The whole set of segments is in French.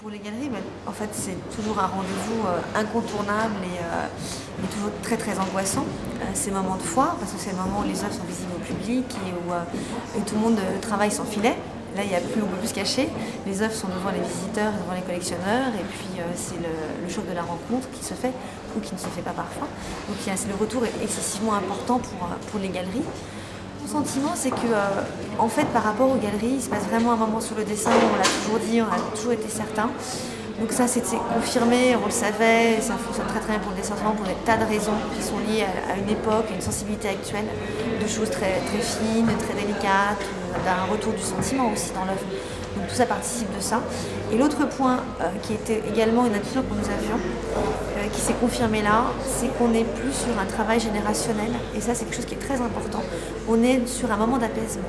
Pour les galeries, en fait, c'est toujours un rendez-vous incontournable et toujours très très angoissant. Ces moments de foire, parce que c'est le moment où les œuvres sont visibles au public et où tout le monde travaille sans filet. Là, on peut plus se cacher. Les œuvres sont devant les visiteurs, devant les collectionneurs, et puis c'est le choc de la rencontre qui se fait ou qui ne se fait pas parfois. Donc le retour est excessivement important pour les galeries. Mon sentiment, c'est que, en fait, par rapport aux galeries, il se passe vraiment un moment sur le dessin, on l'a toujours dit, on a toujours été certain. Donc ça, c'est confirmé, on le savait, ça fonctionne très très bien pour le dessin, pour des tas de raisons qui sont liées à une époque, à une sensibilité actuelle, de choses très, très fines, très délicates, d'un retour du sentiment aussi dans l'œuvre. Donc tout ça participe de ça. Et l'autre point qui était également une intuition que nous avions, qui s'est confirmé là, c'est qu'on n'est plus sur un travail générationnel. Et ça, c'est quelque chose qui est très important. On est sur un moment d'apaisement.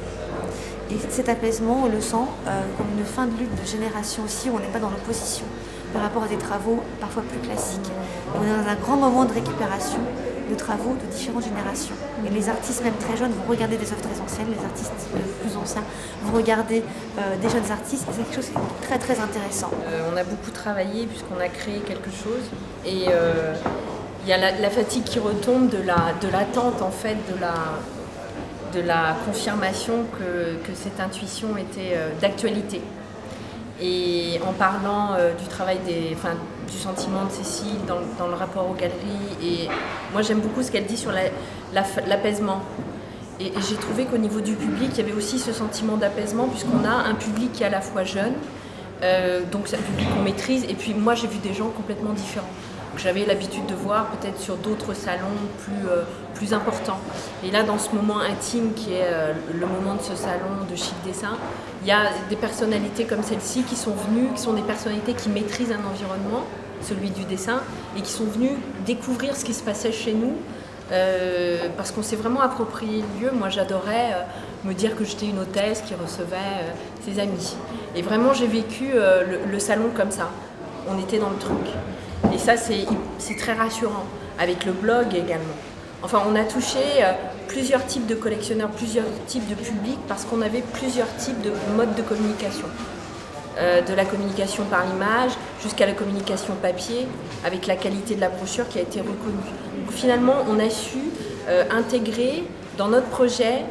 Et cet apaisement, on le sent comme une fin de lutte de génération aussi, où on n'est pas dans l'opposition par rapport à des travaux parfois plus classiques. On est dans un grand moment de récupération de travaux de différentes générations. Et les artistes, même très jeunes, vont regarder des œuvres très anciennes, les artistes plus anciens vont regarder des jeunes artistes. Et c'est quelque chose qui est très très intéressant. On a beaucoup travaillé puisqu'on a créé quelque chose. Et il y a la fatigue qui retombe de l'attente en fait, de la confirmation que cette intuition était d'actualité. Et en parlant du travail du sentiment de Cécile dans le rapport aux galeries, et moi j'aime beaucoup ce qu'elle dit sur l'apaisement. Et j'ai trouvé qu'au niveau du public, il y avait aussi ce sentiment d'apaisement, puisqu'on a un public qui est à la fois jeune, donc c'est un public qu'on maîtrise, et puis moi j'ai vu des gens complètement différents. J'avais l'habitude de voir peut-être sur d'autres salons plus importants. Et là, dans ce moment intime qui est le moment de ce salon de Chic Dessin, il y a des personnalités comme celle-ci qui sont venues, qui sont des personnalités qui maîtrisent un environnement, celui du dessin, et qui sont venues découvrir ce qui se passait chez nous, parce qu'on s'est vraiment approprié le lieu. Moi, j'adorais me dire que j'étais une hôtesse qui recevait ses amis. Et vraiment, j'ai vécu le salon comme ça. On était dans le truc. Et ça, c'est très rassurant, avec le blog également. Enfin, on a touché plusieurs types de collectionneurs, plusieurs types de publics, parce qu'on avait plusieurs types de modes de communication. De la communication par l'image jusqu'à la communication papier, avec la qualité de la brochure qui a été reconnue. Donc, finalement, on a su intégrer dans notre projet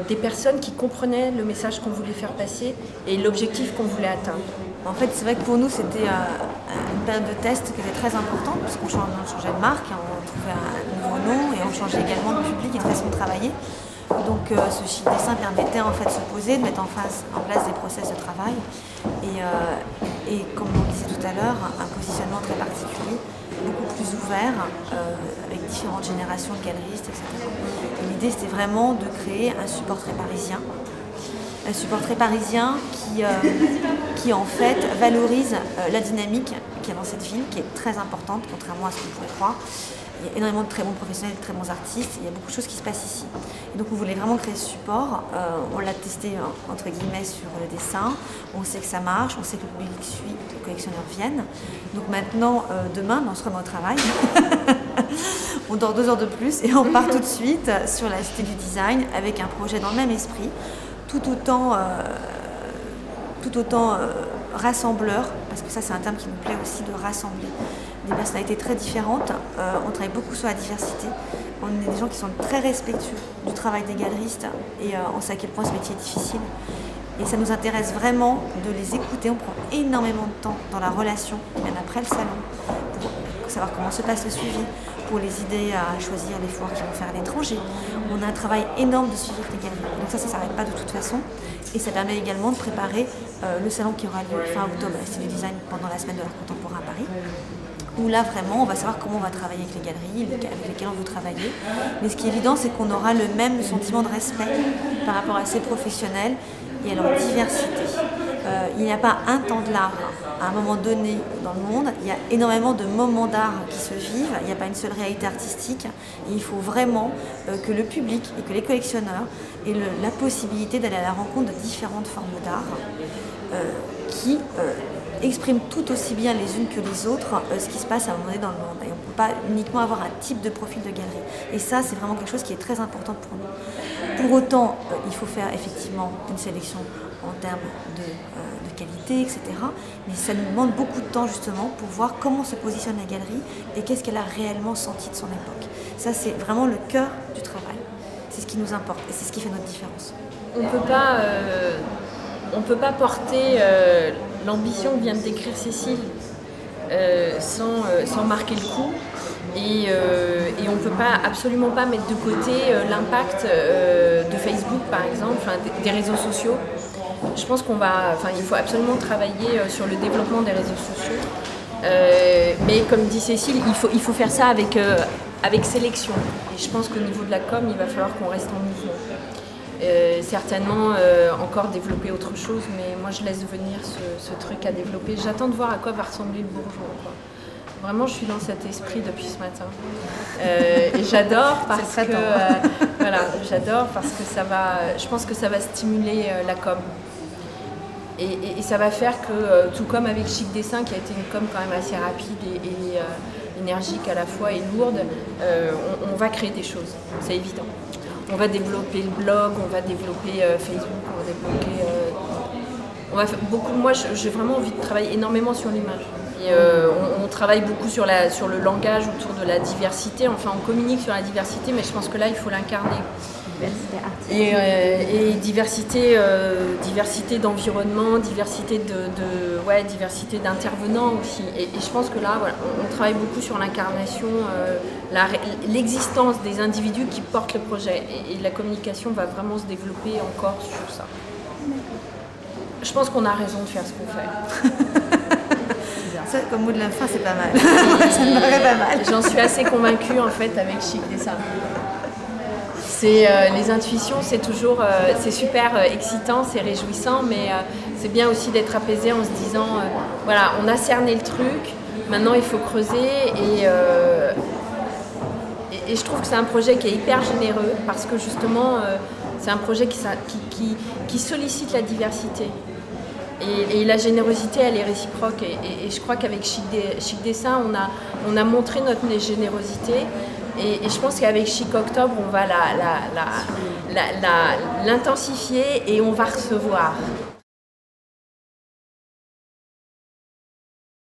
des personnes qui comprenaient le message qu'on voulait faire passer et l'objectif qu'on voulait atteindre. En fait, c'est vrai que pour nous, c'était une période de test qui était très importante, parce qu'on changeait de marque, on trouvait un nouveau nom et on changeait également de public et de façon de travailler. Donc ce Chic Dessin permettait en fait de se poser, de mettre en place des process de travail et comme on le disait tout à l'heure, un positionnement très particulier, beaucoup plus ouvert, avec différentes générations de galeristes, etc. Et l'idée, c'était vraiment de créer un support très parisien. Un support très parisien qui en fait valorise la dynamique qu'il y a dans cette ville, qui est très importante, contrairement à ce qu'on pourrait croire. Il y a énormément de très bons professionnels, de très bons artistes, il y a beaucoup de choses qui se passent ici. Et donc on voulait vraiment créer ce support, on l'a testé entre guillemets sur le dessin, on sait que ça marche, on sait que le public suit, que les collectionneurs viennent. Donc maintenant, demain, on se remet au travail. On dort 2 heures de plus et on part tout de suite sur la Cité du Design avec un projet dans le même esprit, tout autant rassembleur, parce que ça c'est un terme qui nous plaît aussi, de rassembler des personnalités très différentes. On travaille beaucoup sur la diversité, on est des gens qui sont très respectueux du travail des galeristes et on sait à quel point ce métier est difficile. Et ça nous intéresse vraiment de les écouter, on prend énormément de temps dans la relation, même après le salon, pour savoir comment se passe le suivi, pour les aider à choisir les foires qu'ils vont faire à l'étranger. On a un travail énorme de suivi avec les galeries. Donc ça ne s'arrête pas de toute façon. Et ça permet également de préparer le salon qui aura lieu fin octobre à la Cité du Design pendant la semaine de l'art contemporain à Paris. Où là vraiment on va savoir comment on va travailler avec les galeries, avec lesquelles on veut travailler. Mais ce qui est évident, c'est qu'on aura le même sentiment de respect par rapport à ces professionnels et à leur diversité. Il n'y a pas un temps de l'art à un moment donné dans le monde, il y a énormément de moments d'art qui se vivent, il n'y a pas une seule réalité artistique, et il faut vraiment que le public et que les collectionneurs aient la possibilité d'aller à la rencontre de différentes formes d'art qui expriment tout aussi bien les unes que les autres ce qui se passe à un moment donné dans le monde. Et on ne peut pas uniquement avoir un type de profil de galerie. Et ça, c'est vraiment quelque chose qui est très important pour nous. Pour autant, il faut faire effectivement une sélection en termes de qualité, etc. Mais ça nous demande beaucoup de temps justement pour voir comment se positionne la galerie et qu'est-ce qu'elle a réellement senti de son époque. Ça, c'est vraiment le cœur du travail. C'est ce qui nous importe et c'est ce qui fait notre différence. On peut pas porter l'ambition que vient de décrire Cécile sans marquer le coup. Et on ne peut absolument pas mettre de côté l'impact de Facebook, par exemple, des réseaux sociaux. Je pense il faut absolument travailler sur le développement des réseaux sociaux. Mais comme dit Cécile, il faut faire ça avec sélection. Et je pense qu'au niveau de la com, il va falloir qu'on reste en mouvement. Certainement encore développer autre chose, mais moi je laisse venir ce truc à développer. J'attends de voir à quoi va ressembler le bourgeois, quoi. Vraiment, je suis dans cet esprit depuis ce matin. Et j'adore parce que j'adore parce que je pense que ça va stimuler la com. Et ça va faire que, tout comme avec Chic Dessin, qui a été une com quand même assez rapide et énergique à la fois et lourde, on va créer des choses, c'est évident. On va développer le blog, on va développer Facebook, on va développer... moi, j'ai vraiment envie de travailler énormément sur l'image. Et on travaille beaucoup sur le langage autour de la diversité. Enfin, on communique sur la diversité, mais je pense que là, il faut l'incarner. Et diversité d'environnement, diversité diversité d'intervenants aussi. Et je pense que là, voilà, on travaille beaucoup sur l'incarnation, l'existence des individus qui portent le projet. Et la communication va vraiment se développer encore sur ça. Je pense qu'on a raison de faire ce qu'on fait. Ça, comme mot de la fin, c'est pas mal. Ça me paraît pas mal. J'en suis assez convaincue en fait avec Chic Dessin. Les intuitions, c'est super excitant, c'est réjouissant, mais c'est bien aussi d'être apaisé en se disant, voilà, on a cerné le truc, maintenant il faut creuser et je trouve que c'est un projet qui est hyper généreux parce que justement, c'est un projet qui sollicite la diversité. Et la générosité, elle est réciproque. Et je crois qu'avec Chic Dessin, on a montré notre générosité. Et je pense qu'avec Chic Octobre, on va l'intensifier et on va recevoir.